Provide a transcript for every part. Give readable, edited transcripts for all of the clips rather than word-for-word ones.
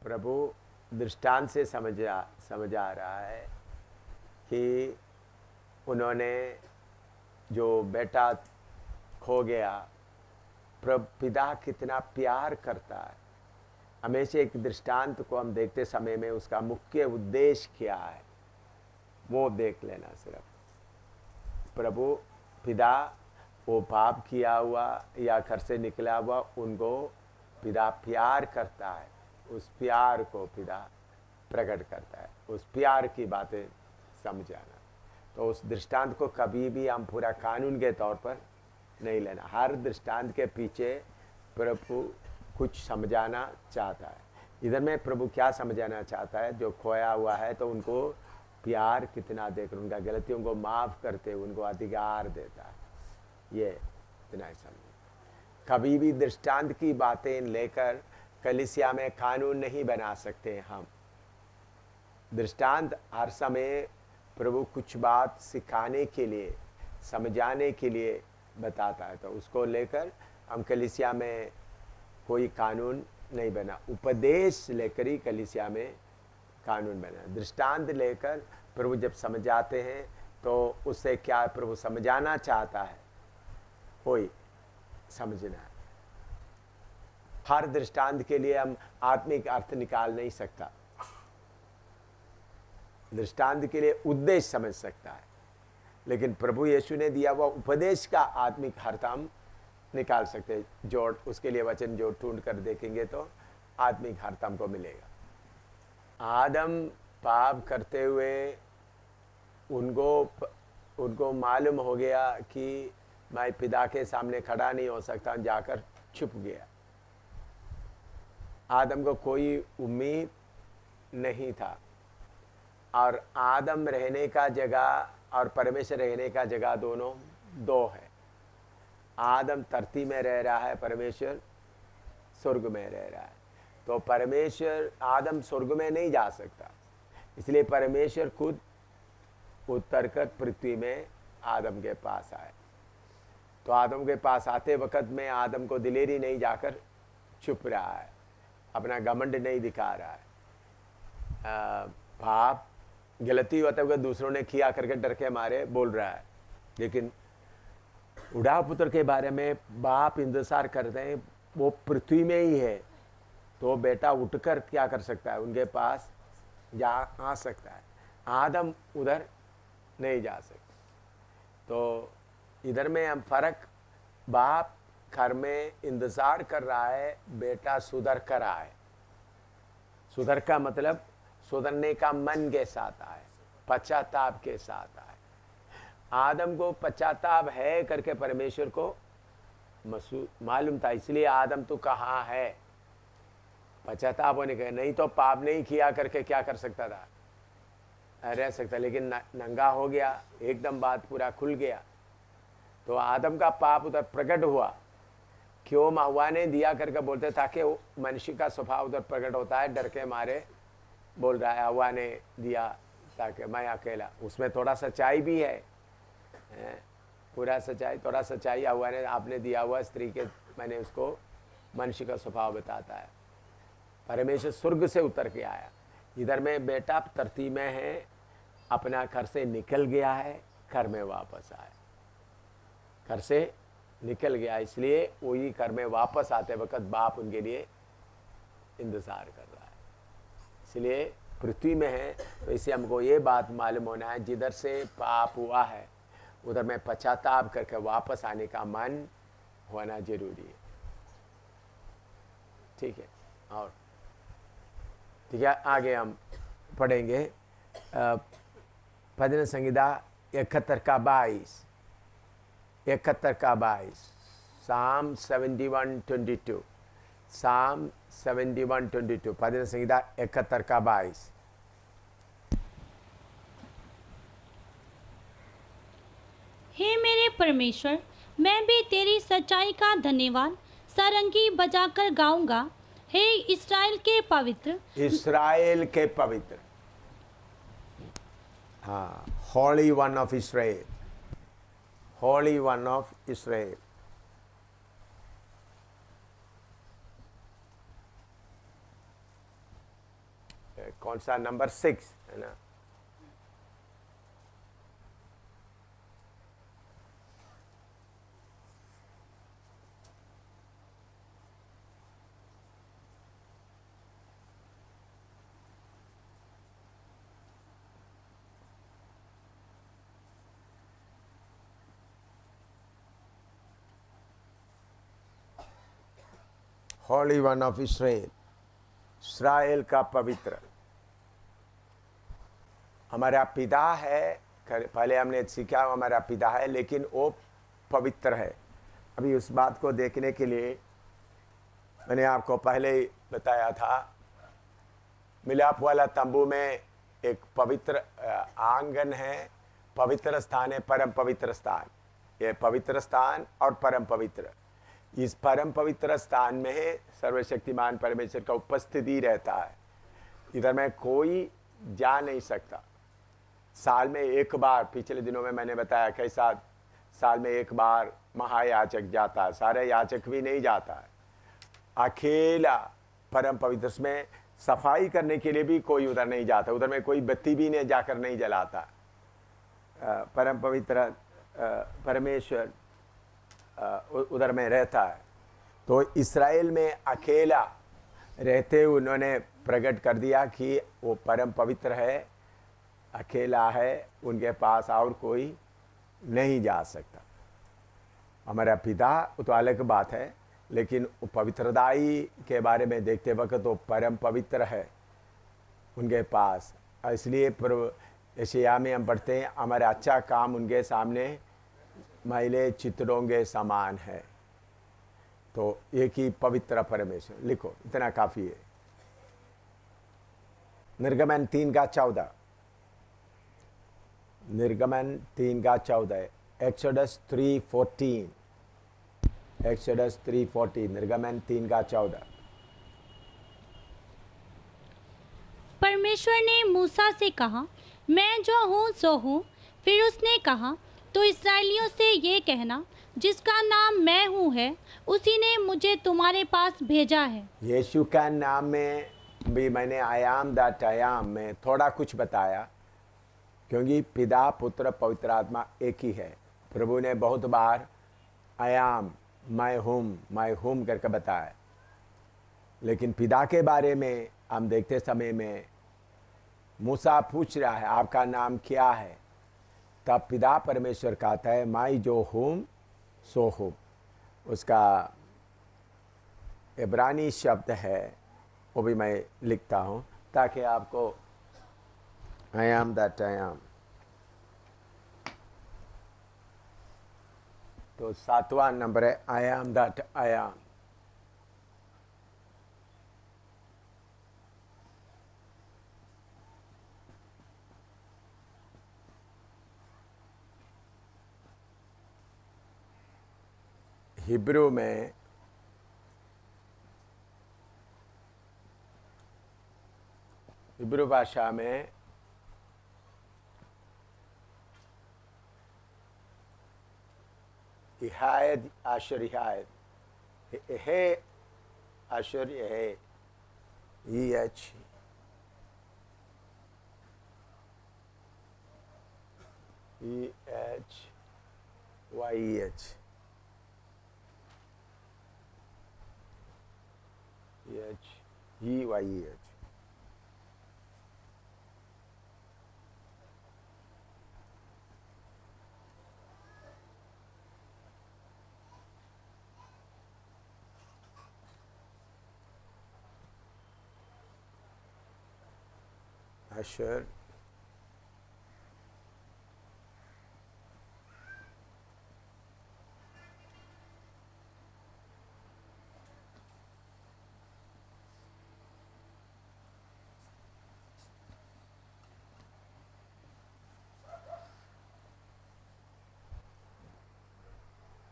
प्रभु दृष्टांत से समझा रहा है कि उन्होंने जो बेटा खो गया, प्रभु पिता कितना प्यार करता है। हमेशा एक दृष्टांत को हम देखते समय में उसका मुख्य उद्देश्य क्या है वो देख लेना। सिर्फ प्रभु पिता वो पाप किया हुआ या घर से निकला हुआ उनको पिता प्यार करता है, उस प्यार को पिता प्रकट करता है। उस प्यार की बातें समझाना, तो उस दृष्टांत को कभी भी हम पूरा कानून के तौर पर नहीं लेना। हर दृष्टांत के पीछे प्रभु कुछ समझाना चाहता है। इधर में प्रभु क्या समझाना चाहता है, जो खोया हुआ है तो उनको प्यार कितना देकर उनका गलतियों को माफ करते उनको अधिकार देता है। ये इतना ही समझ। कभी भी दृष्टांत की बातें लेकर कलीसिया में कानून नहीं बना सकते हम। दृष्टांत हर समय प्रभु कुछ बात सिखाने के लिए, समझाने के लिए बताता है, तो उसको लेकर हम कलीसिया में कोई कानून नहीं बना। उपदेश लेकर ही कलीसिया में कानून बना। दृष्टांत लेकर प्रभु जब समझाते हैं तो उससे क्या प्रभु समझाना चाहता है कोई समझना है। हर दृष्टांत के लिए हम आत्मिक अर्थ निकाल नहीं सकता। दृष्टांत के लिए उद्देश्य समझ सकता है, लेकिन प्रभु यीशु ने दिया हुआ उपदेश का आत्मिक अर्थ हम निकाल सकते हैं। जोड़ उसके लिए वचन जो ढूंढ कर देखेंगे तो आत्मिक अर्थ हमको मिलेगा। आदम पाप करते हुए उनको मालूम हो गया कि मैं पिता के सामने खड़ा नहीं हो सकता, जाकर छुप गया। आदम को कोई उम्मीद नहीं था, और आदम रहने का जगह और परमेश्वर रहने का जगह दोनों दो है। आदम धरती में रह रहा है, परमेश्वर स्वर्ग में रह रहा है। तो परमेश्वर, आदम स्वर्ग में नहीं जा सकता, इसलिए परमेश्वर खुद उतरकर पृथ्वी में आदम के पास आए। तो आदम के पास आते वक्त में आदम को दिलेरी नहीं जाकर छुप रहा है, अपना घमंड नहीं दिखा रहा है। पाप गलती होते हुए दूसरों ने किया करके डर के मारे बोल रहा है, लेकिन उड़ाव पुत्र के बारे में बाप इंतजार करते हैं, वो पृथ्वी में ही है, तो बेटा उठकर क्या कर सकता है, उनके पास जा आ सकता है। आदम उधर नहीं जा सकता। तो इधर में हम फर्क, बाप घर में इंतजार कर रहा है, बेटा सुधर कर आए। सुधर का मतलब सुधरने का मन के साथ आए, पश्चाताप के साथ आए। आदम को पश्चाताप है करके परमेश्वर को मालूम था, इसलिए आदम तो कहाँ है, पश्चाताप होने का, नहीं तो पाप नहीं किया करके क्या कर सकता था, रह सकता। लेकिन नंगा हो गया, एकदम बात पूरा खुल गया। तो आदम का पाप उधर प्रकट हुआ। क्यों हव्वा ने दिया करके बोलते, ताकि मनुष्य का स्वभाव उधर प्रकट होता है, डर के मारे बोल रहा है हव्वा ने दिया ताकि मैं अकेला। उसमें थोड़ा सच्चाई भी है, पूरा सच्चाई, थोड़ा सच्चाई हव्वा ने आपने दिया हुआ स्त्री के, मैंने उसको मनुष्य का स्वभाव बताता है। परमेश्वर स्वर्ग से उतर के आया, इधर में बेटा धरती में है, अपना घर से निकल गया है, घर में वापस आया, घर से निकल गया, इसलिए वही घर में वापस आते वक्त बाप उनके लिए इंतजार कर रहा है। इसलिए पृथ्वी में है, तो इससे हमको ये बात मालूम होना है, जिधर से पाप हुआ है उधर में पश्चाताप करके वापस आने का मन होना जरूरी है। ठीक है, और ठीक है, आगे हम पढ़ेंगे भजन संहिता 71 का 22, 71 का 22, Psalm 71:22, Psalm 71:22, भजन संहिता 71 का 22। हे मेरे परमेश्वर, मैं भी तेरी सच्चाई का धन्यवाद सारंगी बजाकर गाऊंगा। हे इस्राएल के पवित्र, इस्राएल के पवित्र, हाँ, holy one of Israel, holy one of Israel. कौन सा नंबर 6 है ना। Holy one of Israel, Israel का पवित्र हमारा पिता है। पहले हमने सीखा हमारा पिता है, लेकिन वो पवित्र है। अभी उस बात को देखने के लिए मैंने आपको पहले ही बताया था, मिलाप वाला तंबू में एक पवित्र आंगन है, पवित्र स्थान है, परम पवित्र स्थान। ये पवित्र स्थान और परम पवित्र, इस परम पवित्र स्थान में सर्वशक्तिमान परमेश्वर का उपस्थिति रहता है। इधर में कोई जा नहीं सकता। साल में एक बार, पिछले दिनों में मैंने बताया कैसा साल में एक बार महायाचक जाता है, सारे याचक भी नहीं जाता है। अकेला परम पवित्र में सफाई करने के लिए भी कोई उधर नहीं जाता, उधर में कोई बत्ती भी नहीं जाकर नहीं जलाता। परम पवित्र परमेश्वर उधर में रहता है। तो इस्राएल में अकेला रहते उन्होंने प्रकट कर दिया कि वो परम पवित्र है, अकेला है, उनके पास और कोई नहीं जा सकता। हमारा पिता तो अलग बात है, लेकिन पवित्रदाई के बारे में देखते वक्त तो परम पवित्र है उनके पास। इसलिए यशायाह में हम पढ़ते हैं, हमारा अच्छा काम उनके सामने मैले चित्रों के समान है। तो एक ही पवित्र परमेश्वर, लिखो इतना काफी है। निर्गमन 3:14, निर्गमन 3:14, एक्सोडस 3:14, एक्सोडस 3:14, निर्गमन 3:14। परमेश्वर ने मूसा से कहा, मैं जो हूँ सो हूँ। फिर उसने कहा, तो इसराइलियों से ये कहना, जिसका नाम मैं हूँ है, उसी ने मुझे तुम्हारे पास भेजा है। यीशु का नाम में भी मैंने I am that I am में थोड़ा कुछ बताया, क्योंकि पिता पुत्र पवित्र आत्मा एक ही है। प्रभु ने बहुत बार आई एम, मैं हूँ करके बताया। लेकिन पिता के बारे में हम देखते समय में मूसा पूछ रहा है, आपका नाम क्या है? तब पिता परमेश्वर कहता है, मैं जो हूँ सो हूँ। उसका इब्रानी शब्द है, वो भी मैं लिखता हूँ ताकि आपको I am that I am. तो 7वां नंबर है I am that I am. Hebrew में हिब्रू भाषा में इहायद आशर इहायद है, आशर है EH YEH YEH। आशर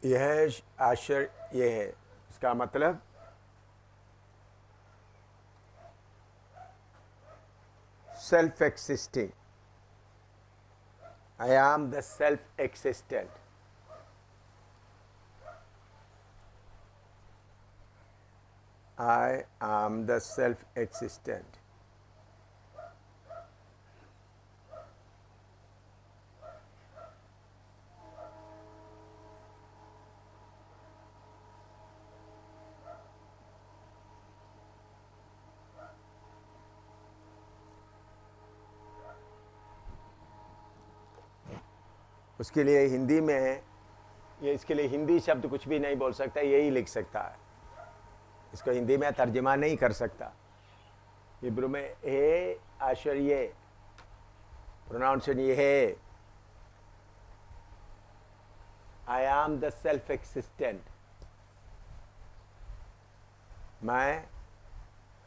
यह आशर ये है, इसका मतलब self existing। I am the self existent। I am the self existent। उसके लिए हिंदी में ये, इसके लिए हिंदी शब्द कुछ भी नहीं बोल सकता, यही लिख सकता है। इसको हिंदी में तर्जुमा नहीं कर सकता। हिब्रू में हे आश्चर्य, प्रोनाउंसिएशन ये है, I am the self existent, मैं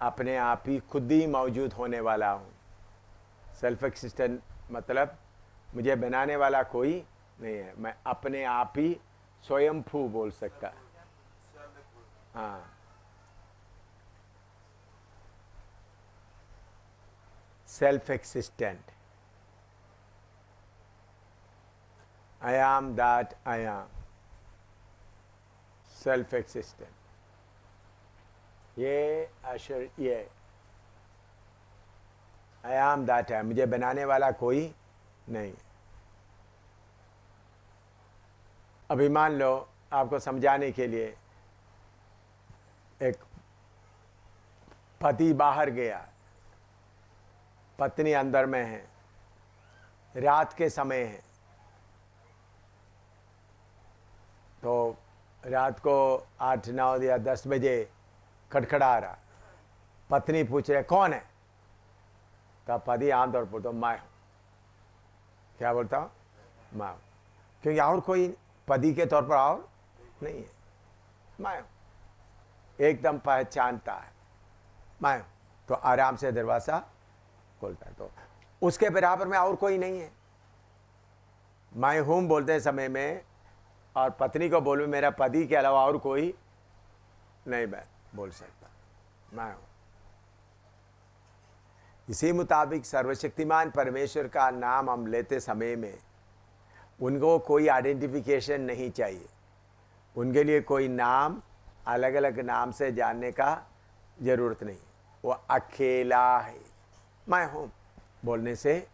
अपने आप ही खुद ही मौजूद होने वाला हूँ। सेल्फ एक्सिस्टेंट मतलब मुझे बनाने वाला कोई नहीं है, मैं अपने आप ही स्वयंभू बोल सकता। हाँ, self existent, I am that I am, self existent. ये अशर ये आई एम दैट है, मुझे बनाने वाला कोई नहीं। अभी मान लो आपको समझाने के लिए, एक पति बाहर गया, पत्नी अंदर में है, रात के समय है, तो रात को 8, 9 या 10 बजे खटखड़ा रहा, पत्नी पूछ रहे कौन है, तब पति आमतौर पर तो मैं हूं। क्या बोलता हूं? मैं हूं, क्योंकि और कोई पति के तौर पर और नहीं है, मैं हूं, एकदम पहचानता है मैं हूं, तो आराम से दरवाजा खोलता है। तो उसके बराबर में और कोई नहीं है। मैं हूं बोलते समय में और पत्नी को बोलूं मेरा पति के अलावा और कोई नहीं मैं बोल सकता, मैं हूं। इसी मुताबिक सर्वशक्तिमान परमेश्वर का नाम हम लेते समय में उनको कोई आइडेंटिफिकेशन नहीं चाहिए, उनके लिए कोई नाम अलग अलग नाम से जानने का जरूरत नहीं। वो अकेला है, मैं हूं बोलने से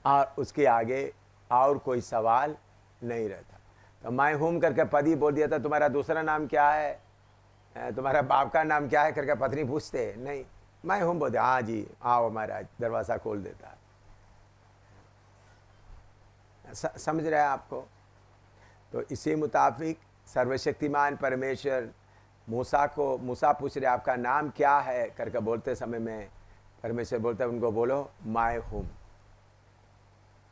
और उसके आगे और कोई सवाल नहीं रहता। तो मैं हूं करके पति बोल दिया था तुम्हारा दूसरा नाम क्या है, तुम्हारा बाप का नाम क्या है करके पत्नी पूछते नहीं, मैं हूं बोलते हाँ जी आओ महाराज, दरवाज़ा खोल देता है। समझ रहे हैं आपको? तो इसी मुताबिक सर्वशक्तिमान परमेश्वर मूसा पूछ रहे आपका नाम क्या है करके बोलते समय में परमेश्वर बोलते उनको बोलो मैं हूँ,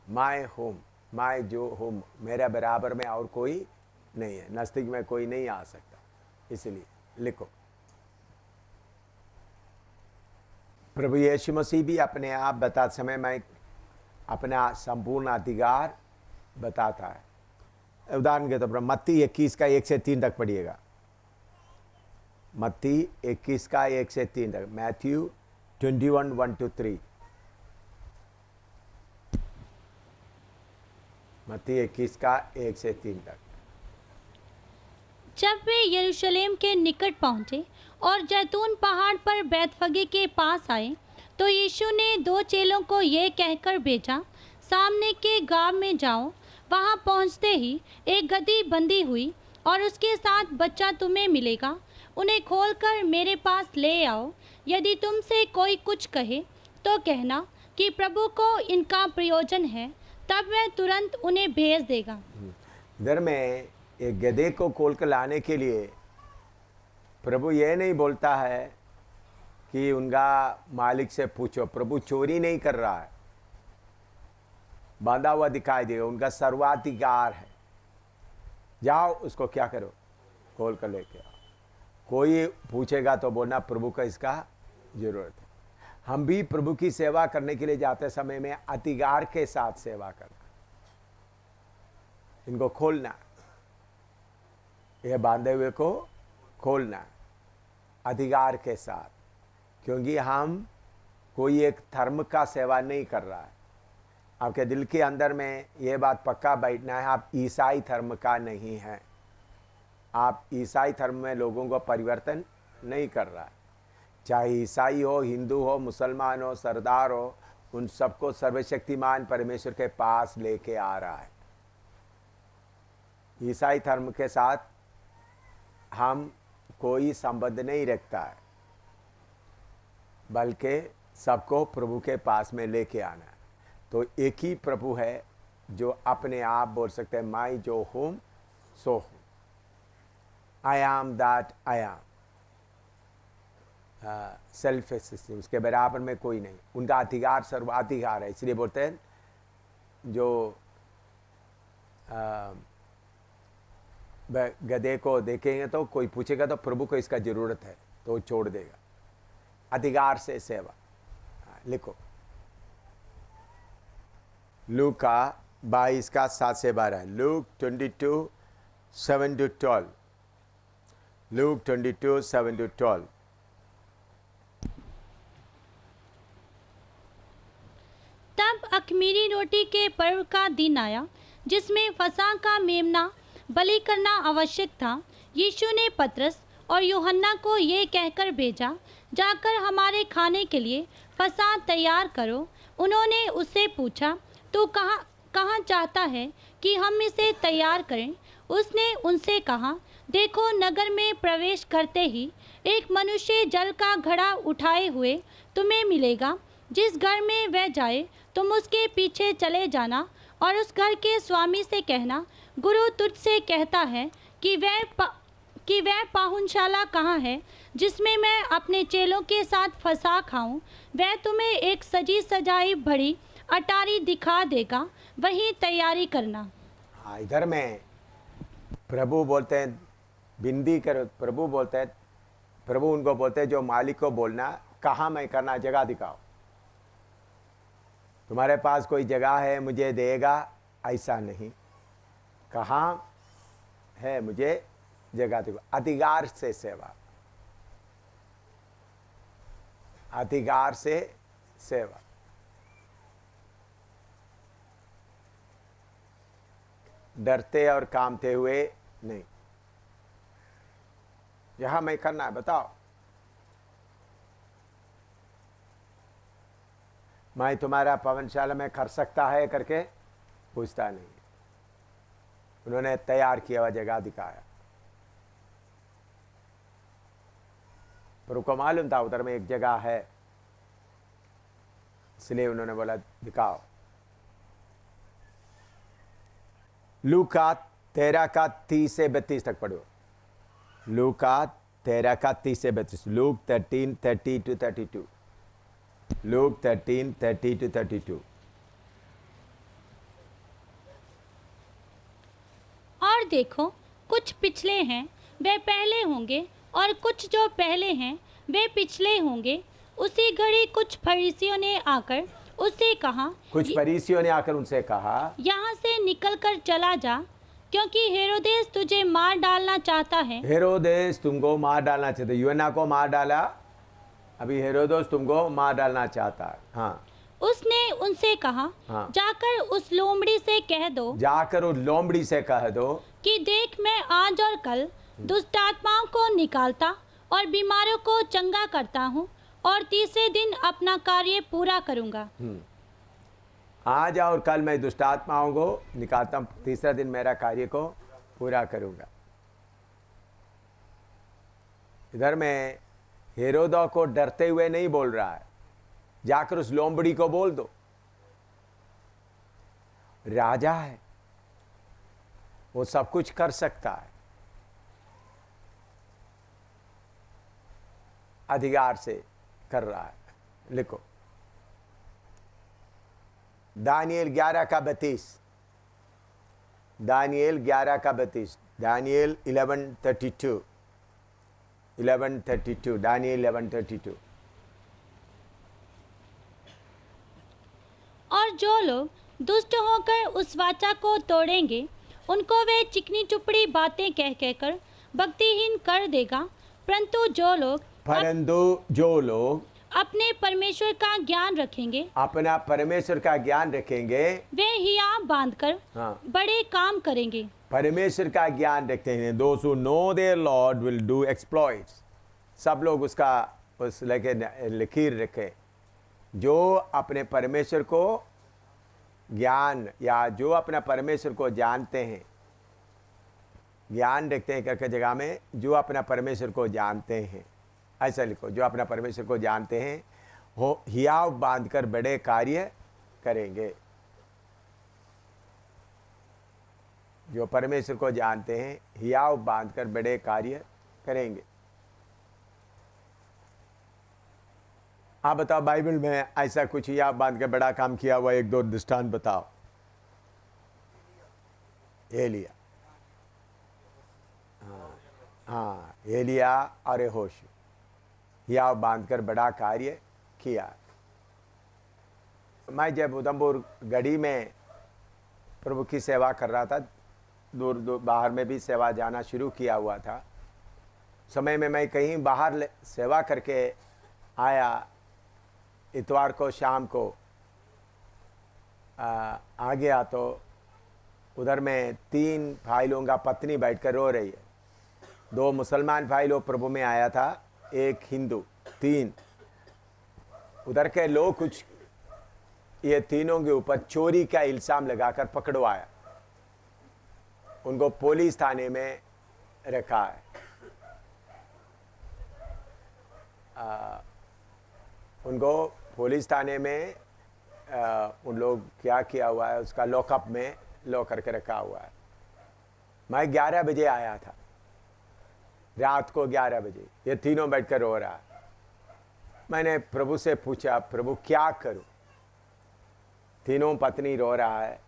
मैं हूँ, मैं जो हूँ, मेरे बराबर में और कोई नहीं है, नज़दीक में कोई नहीं आ सकता। इसलिए लिखो, प्रभु यीशु मसीह भी अपने आप बताते समय में अपना संपूर्ण अधिकार बताता है। उदाहरण के तौर पर मत्ती 21 का 1 से 3 तक पढ़िएगा। मत्ती 21 का 1 से 3 तक, मैथ्यू 21, 1 to 3। मत्ती 21 का 1 से 3 तक। जब वे यरूशलेम के निकट पहुँचे और जैतून पहाड़ पर बैतफगे के पास आए, तो यीशु ने 2 चेलों को ये कहकर भेजा, सामने के गांव में जाओ, वहां पहुंचते ही एक गदही बंधी हुई और उसके साथ बच्चा तुम्हें मिलेगा, उन्हें खोलकर मेरे पास ले आओ। यदि तुमसे कोई कुछ कहे तो कहना कि प्रभु को इनका प्रयोजन है, तब वह तुरंत उन्हें भेज देगा। इधर में एक गधे को खोल कर लाने के लिए प्रभु ये नहीं बोलता है कि उनका मालिक से पूछो, प्रभु चोरी नहीं कर रहा है, बांधा हुआ दिखाई देगा, उनका सर्वाधिकार है, जाओ उसको क्या करो, खोल कर लेके आओ। कोई पूछेगा तो बोलना प्रभु का इसका जरूरत है। हम भी प्रभु की सेवा करने के लिए जाते समय में अधिकार के साथ सेवा करना, इनको खोलना, यह बांधे हुए को खोलना अधिकार के साथ, क्योंकि हम कोई एक धर्म का सेवा नहीं कर रहा है। आपके दिल के अंदर में यह बात पक्का बैठना है, आप ईसाई धर्म का नहीं हैं। आप ईसाई धर्म में लोगों को परिवर्तन नहीं कर रहा है। चाहे ईसाई हो, हिंदू हो, मुसलमान हो, सरदार हो, उन सबको सर्वशक्तिमान परमेश्वर के पास लेके आ रहा है। ईसाई धर्म के साथ हम कोई संबंध नहीं रखता है, बल्कि सबको प्रभु के पास में लेके आना है। तो एक ही प्रभु है जो अपने आप बोल सकते हैं मैं जो हूं सो हूं, I am that I am, self assistance, उसके बराबर में कोई नहीं। उनका अधिकार सर्वाधिकार है, इसलिए बोलते हैं जो गधे को देखेंगे तो कोई पूछेगा तो प्रभु को इसका जरूरत है तो छोड़ देगा। अधिकार से सेवा। लिखो लूक का 22 का 7 से 12, लूक 22 7 to 12, लूक 22 7 to 12। तब अख़मीरी रोटी के पर्व का दिन आया जिसमें फसह का मेमना बलि करना आवश्यक था। यीशु ने पतरस और यूहन्ना को ये कहकर भेजा, जाकर हमारे खाने के लिए फसह तैयार करो। उन्होंने उससे पूछा, तू कहाँ चाहता है कि हम इसे तैयार करें? उसने उनसे कहा, देखो नगर में प्रवेश करते ही एक मनुष्य जल का घड़ा उठाए हुए तुम्हें मिलेगा। जिस घर में वह जाए तुम उसके पीछे चले जाना और उस घर के स्वामी से कहना, गुरु तुझसे कहता है कि वह पाहुनशाला कहाँ है जिसमें मैं अपने चेलों के साथ फसह खाऊं। वह तुम्हें एक सजी सजाई बड़ी अटारी दिखा देगा, वही तैयारी करना। हाँ, इधर में प्रभु बोलते हैं बिंदी करो। प्रभु बोलते हैं, प्रभु उनको बोलते हैं जो मालिक को बोलना कहाँ मैं करना, जगह दिखाओ। तुम्हारे पास कोई जगह है मुझे देगा, ऐसा नहीं। कहाँ है मुझे जगह दिखाओ। अधिकार से सेवा, अधिकार से सेवा। डरते और कामते हुए नहीं। यहां मैं करना है, बताओ। मैं तुम्हारा पवनशाला में कर सकता है करके पूछता नहीं। उन्होंने तैयार किया हुआ जगह दिखाया। पर उनको मालूम था उधर में एक जगह है, इसलिए उन्होंने बोला दिखाओ। लूका 13 का 30 से 32 तक पढ़ो। लूका 13 का 30 से 32। Look 13 30 to 32। Look 13 30 to 32। और देखो कुछ पिछले हैं वे पहले होंगे, और कुछ जो पहले हैं वे पिछले होंगे। उसी घड़ी कुछ फरीसियों ने आकर उससे कहा, कुछ फरीसियों ने आकर उनसे कहा, यहाँ से निकलकर चला जा, क्योंकि हेरोदेस तुझे मार डालना चाहता है। हेरोदेस तुमको मार डालना चाहता है। यूहन्ना को मार डाला, अभी हेरोदेस तुमको मार डालना चाहता है। हाँ, उसने उनसे कहा, हाँ। जाकर उस लोमड़ी से कह दो, जाकर उस लोमड़ी से कह दो कि देख मैं आज और कल दुष्ट आत्माओं को निकालता और बीमारों को चंगा करता हूँ, और तीसरे दिन अपना कार्य पूरा करूँगा। आज और कल मैं दुष्ट आत्माओं को निकालता हूँ, तीसरा दिन मेरा कार्य को पूरा करूँगा। इधर में हेरोदा को डरते हुए नहीं बोल रहा है, जाकर उस लोमड़ी को बोल दो। राजा है, वो सब कुछ कर सकता है, अधिकार से कर रहा है। लिखो दानियल 11 का 32। दानियल 11 का 32। दानियल 11:32। 11:32। दानियल 11:32। और जो लोग दुष्ट होकर उस वाचा को तोड़ेंगे, उनको वे चिकनी चुपड़ी बातें कह कहकर भक्तिहीन कर देगा। परंतु जो लोग अपने परमेश्वर का ज्ञान रखेंगे, अपना परमेश्वर का ज्ञान रखेंगे, वे हियाव बांधकर बड़े काम करेंगे। परमेश्वर का ज्ञान रखते हैं। those who know their Lord will do exploits। सब लोग उसका उस लेके लकीर रखे। जो अपने परमेश्वर को ज्ञान या जो अपना परमेश्वर को जानते हैं, ज्ञान रखते हैं करके जगह में जो अपना परमेश्वर को जानते हैं, ऐसा लिखो, जो अपना परमेश्वर को जानते हैं हो हियाव बांधकर बड़े कार्य करेंगे। जो परमेश्वर को जानते हैं हियाव बांधकर बड़े कार्य करेंगे। आप बताओ बाइबल में ऐसा कुछ हियाव बांध के बड़ा काम किया हुआ एक दो दृष्टांत बताओ। एलिया, हाँ एलिया और यहोशू हियाव बांधकर बड़ा कार्य किया। मैं जब उधमपुर गढ़ी में प्रभु की सेवा कर रहा था, दूर दूर बाहर में भी सेवा जाना शुरू किया हुआ था, समय में मैं कहीं बाहर सेवा करके आया, इतवार को शाम को आ गया तो उधर में 3 भाई लोगों का पत्नी बैठकर रो रही है। 2 मुसलमान भाई लोग प्रभु में आया था, 1 हिंदू, 3 उधर के लोग कुछ ये तीनों के ऊपर चोरी का इल्जाम लगाकर पकड़वाया, उनको पुलिस थाने में रखा है। उनको पुलिस थाने में उन लोग क्या किया हुआ है, उसका लॉकअप में लॉक करके रखा हुआ है। मैं 11 बजे आया था, रात को 11 बजे, ये तीनों बैठकर रो रहा है। मैंने प्रभु से पूछा, प्रभु क्या करूं, तीनों पत्नी रो रहा है,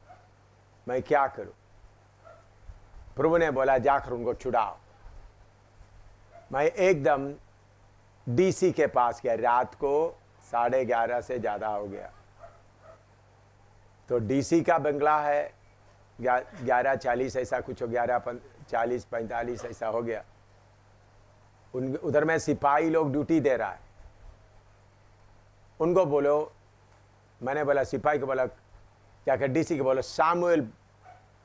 मैं क्या करूं? प्रभु ने बोला जाकर उनको छुड़ाओ। मैं एकदम डीसी के पास गया, रात को 11:30 से ज़्यादा हो गया, तो डीसी का बंगला है, 11:40 ऐसा कुछ हो, 11:40-45 ऐसा हो गया। उधर में सिपाही लोग ड्यूटी दे रहा है, उनको बोलो, मैंने बोला सिपाही को बोला, क्या कर डीसी को बोलो सामुएल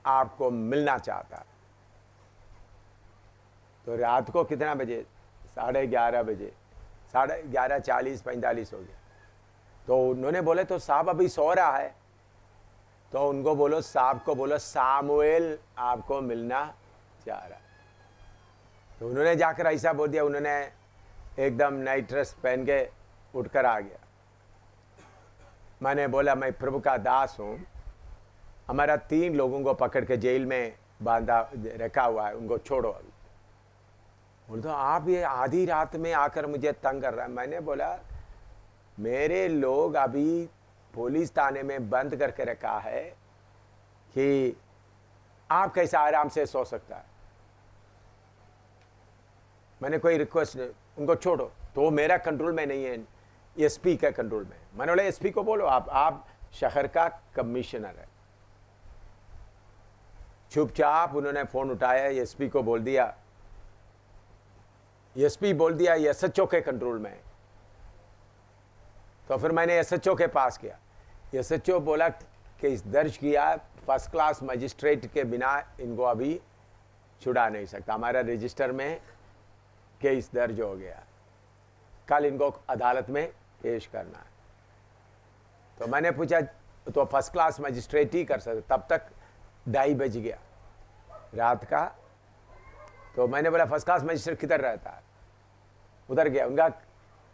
आपको मिलना चाहता है। तो रात को कितना बजे, 11:30 बजे, 11:40-45 हो गया। तो उन्होंने बोले तो साहब अभी सो रहा है, तो उनको बोलो, साहब को बोलो सामुएल आपको मिलना चाह रहा है। तो उन्होंने जाकर ऐसा बोल दिया, उन्होंने एकदम नाइट ड्रेस पहन के उठकर आ गया। मैंने बोला मैं प्रभु का दास हूँ, हमारा 3 लोगों को पकड़ के जेल में बांधा रखा हुआ है, उनको छोड़ो अभी। बोल तो आप ये आधी रात में आकर मुझे तंग कर रहा है। मैंने बोला मेरे लोग अभी पुलिस थाने में बंद करके रखा है कि आप कैसे आराम से सो सकता है। मैंने कोई रिक्वेस्ट नहीं, उनको छोड़ो। तो मेरा कंट्रोल में नहीं है, एसपी का कंट्रोल में। मैंने बोला एसपी को बोलो आप शहर का कमिश्नर है। चुपचाप उन्होंने फोन उठाया, एसपी को बोल दिया, एसपी बोल दिया एसएचओ के कंट्रोल में। तो फिर मैंने एसएचओ के पास किया, एसएचओ बोला केस दर्ज किया, फर्स्ट क्लास मजिस्ट्रेट के बिना इनको अभी छुड़ा नहीं सकता, हमारा रजिस्टर में केस दर्ज हो गया, कल इनको अदालत में पेश करना है। तो मैंने पूछा तो फर्स्ट क्लास मजिस्ट्रेट ही कर सकते। तब तक 2:30 बज गया रात का। तो मैंने बोला फर्स्ट क्लास मजिस्ट्रेट किधर रहता है? उधर गया, उनका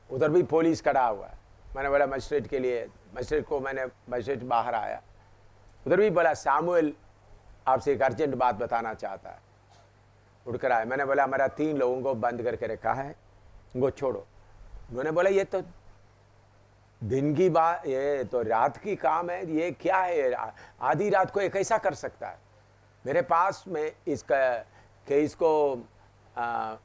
उधर भी पुलिस खड़ा हुआ है। मैंने बोला मजिस्ट्रेट के लिए, मजिस्ट्रेट को मैंने, मजिस्ट्रेट बाहर आया, उधर भी बोला सामुएल आपसे एक अर्जेंट बात बताना चाहता है। उठकर आया, मैंने बोला हमारा 3 लोगों को बंद करके रखा है, उनको छोड़ो। उन्होंने बोला ये तो दिन की बात, ये तो रात की काम है, ये क्या है, आधी रात को ये कैसा कर सकता है? मेरे पास में इसका केस को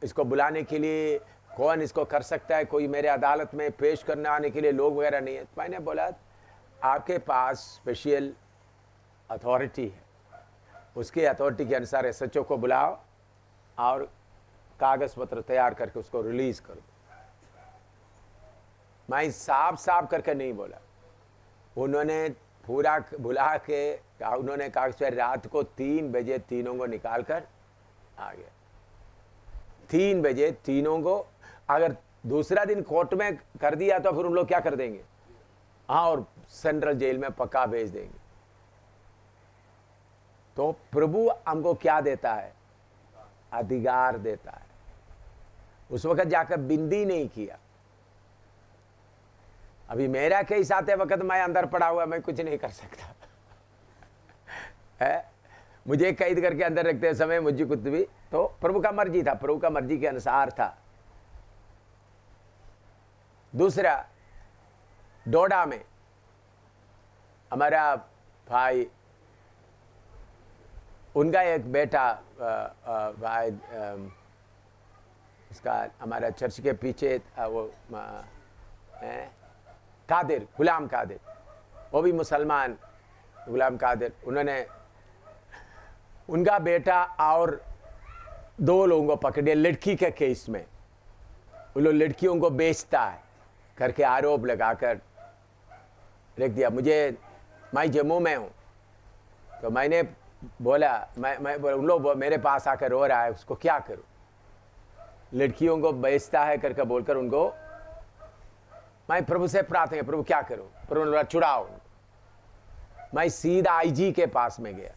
इसको बुलाने के लिए कौन इसको कर सकता है, कोई मेरे अदालत में पेश करने आने के लिए लोग वगैरह नहीं है। मैंने बोला आपके पास स्पेशल अथॉरिटी है, उसके अथॉरिटी के अनुसार एसएचओ को बुलाओ और कागज पत्र तैयार करके उसको रिलीज करो। मैं साफ करके नहीं बोला, उन्होंने पूरा बुला के उन्होंने कहा रात को 3 बजे तीनों को निकाल कर आ गया। 3 बजे तीनों को अगर दूसरा दिन कोर्ट में कर दिया तो फिर उन लोग क्या कर देंगे? हाँ, और सेंट्रल जेल में पक्का भेज देंगे। तो प्रभु हमको क्या देता है? अधिकार देता है। उस वक्त जाकर बिंदी नहीं किया। अभी मेरा केस आते वक्त मैं अंदर पड़ा हुआ, मैं कुछ नहीं कर सकता है। मुझे कैद करके अंदर रखते समय मुझे कुछ भी, तो प्रभु का मर्जी था, प्रभु का मर्जी के अनुसार था। दूसरा, डोडा में हमारा भाई, उनका एक बेटा भाई, उसका हमारा चर्च के पीछे वो कादिर, गुलाम कादिर, वो भी मुसलमान, गुलाम कादिर, उन्होंने उनका बेटा और 2 लोगों को पकड़े लड़की के केस में। वो लोग लड़कियों को बेचता है करके आरोप लगाकर रख दिया। मैं जम्मू में हूँ, तो मैंने बोला, मैं उन लोग मेरे पास आकर रो रहा है, उसको क्या करूँ? लड़कियों को बेचता है करके बोलकर उनको, मैं प्रभु से प्रार्थना, प्रभु क्या करूँ? प्रभु ने बोला छुड़ाओ। मैं सीधा आईजी के पास में गया,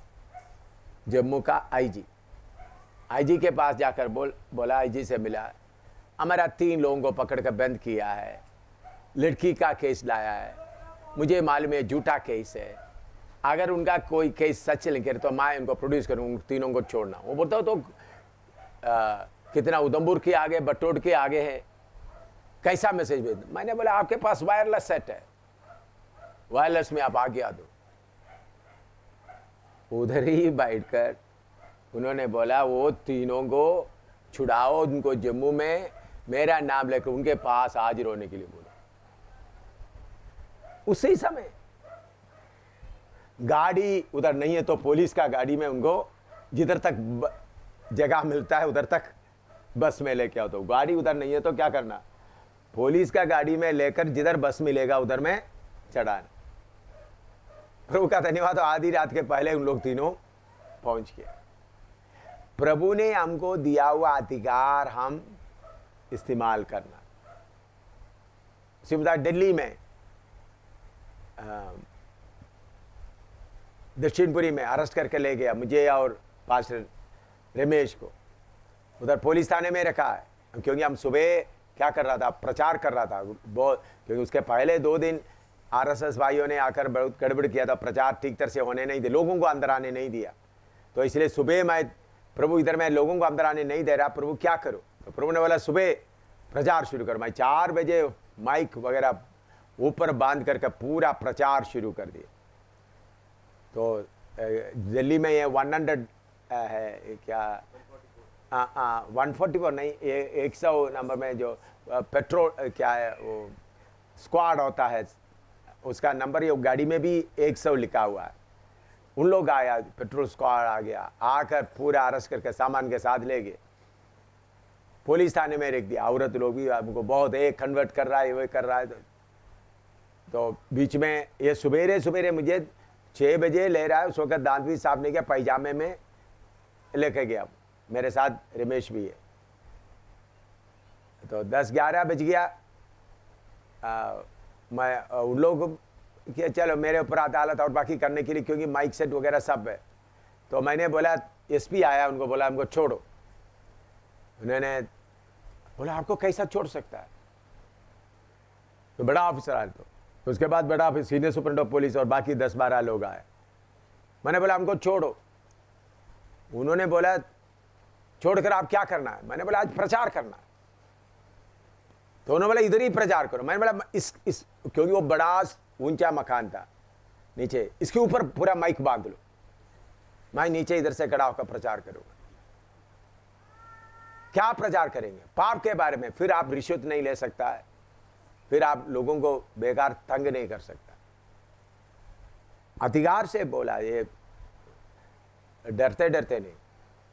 जम्मू का आईजी के पास जाकर बोला, आईजी से मिला, हमारा 3 लोगों को पकड़ कर बंद किया है, लड़की का केस लाया है, मुझे मालूम है झूठा केस है, अगर उनका कोई केस सच निकले तो मैं उनको प्रोड्यूस करूँ, उन 3 को छोड़ना। वो बोलता तो कितना उधमपुर के आगे, बटोड़ के आगे है, कैसा मैसेज भेज? मैंने बोला आपके पास वायरलेस सेट है, वायरलेस में आप आगे आ दो। उधर ही बैठकर उन्होंने बोला वो 3 को छुड़ाओ, उनको जम्मू में मेरा नाम लेकर उनके पास हाजिर होने के लिए बोला। उसी समय गाड़ी उधर नहीं है तो पुलिस का गाड़ी में उनको जिधर तक जगह मिलता है उधर तक बस में लेके आओ। तो गाड़ी उधर नहीं है तो क्या करना, पुलिस का गाड़ी में लेकर जिधर बस मिलेगा उधर में चढ़ाना। प्रभु का धन्यवाद, तो आधी रात के पहले उन लोग 3 पहुंच गए। प्रभु ने हमको दिया हुआ अधिकार हम इस्तेमाल करना। सिमदा दिल्ली में दक्षिणपुरी में अरेस्ट करके ले गया मुझे और पास्टर रमेश को, उधर पुलिस थाने में रखा है, क्योंकि हम सुबह क्या कर रहा था, प्रचार कर रहा था बहुत, क्योंकि उसके पहले 2 दिन आरएसएस भाइयों ने आकर बहुत गड़बड़ किया था, प्रचार ठीक तरह से होने नहीं दिया, लोगों को अंदर आने नहीं दिया। तो इसलिए सुबह मैं, प्रभु इधर मैं लोगों को अंदर आने नहीं दे रहा, प्रभु क्या करूं? तो प्रभु ने बोला सुबह प्रचार शुरू कर। मैं 4 बजे माइक वगैरह ऊपर बांध करके पूरा प्रचार शुरू कर दिया। तो दिल्ली में ये 100 है क्या, 144 नहीं, 100 नंबर में जो पेट्रोल क्या है वो स्क्वाड होता है, उसका नंबर ये गाड़ी में भी 100 लिखा हुआ है। उन लोग आया, पेट्रोल स्क्वाड आ गया, आकर पूरा अरेस्ट करके सामान के साथ ले गए, पुलिस थाने में रख दिया। औरत लोग भी हमको बहुत कन्वर्ट कर रहा है, वो कर रहा है। तो बीच में ये सवेरे मुझे 6 बजे ले रहा है, उस वक्त दांत भी साफ नहीं किया, पैजामे में लेके गया, मेरे साथ रमेश भी है। तो 10-11 बज गया, मैं उन लोग कि चलो मेरे ऊपर अदालत और बाकी करने के लिए, क्योंकि माइक सेट वगैरह सब है। तो मैंने बोला, एसपी आया, उनको बोला हमको छोड़ो। उन्होंने बोला आपको कैसा छोड़ सकता है? तो बड़ा ऑफिसर आया। तो उसके बाद बड़ा officer, senior superintendent of police और बाकी 10-12 लोग आए। मैंने बोला हमको छोड़ो। उन्होंने बोला छोड़कर आप क्या करना है? मैंने बोला आज प्रचार करना है। तो उन्होंने बोला इधर ही प्रचार करो। मैंने बोला इस क्योंकि वो बड़ा ऊंचा मकान था नीचे, इसके ऊपर पूरा माइक बांध लो, मैं नीचे इधर से खड़ा होकर प्रचार करूंगा। क्या प्रचार करेंगे? पाप के बारे में। फिर आप रिश्वत नहीं ले सकता है, फिर आप लोगों को बेकार तंग नहीं कर सकता। अधिकार से बोला, ये डरते डरते नहीं।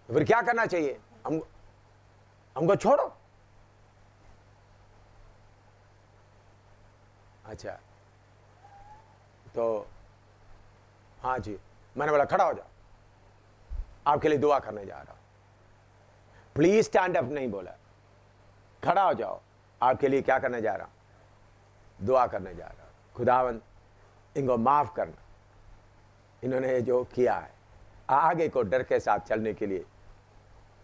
तो फिर क्या करना चाहिए? हमको छोड़ो। अच्छा, तो हाँ जी, मैंने बोला खड़ा हो जाओ, आपके लिए दुआ करने जा रहा हूं। प्लीज स्टैंड अप नहीं बोला, खड़ा हो जाओ, आपके लिए क्या करने जा रहा हूं? दुआ करने जा रहा हूं। खुदावंद इनको माफ करना, इन्होंने जो किया है, आगे को डर के साथ चलने के लिए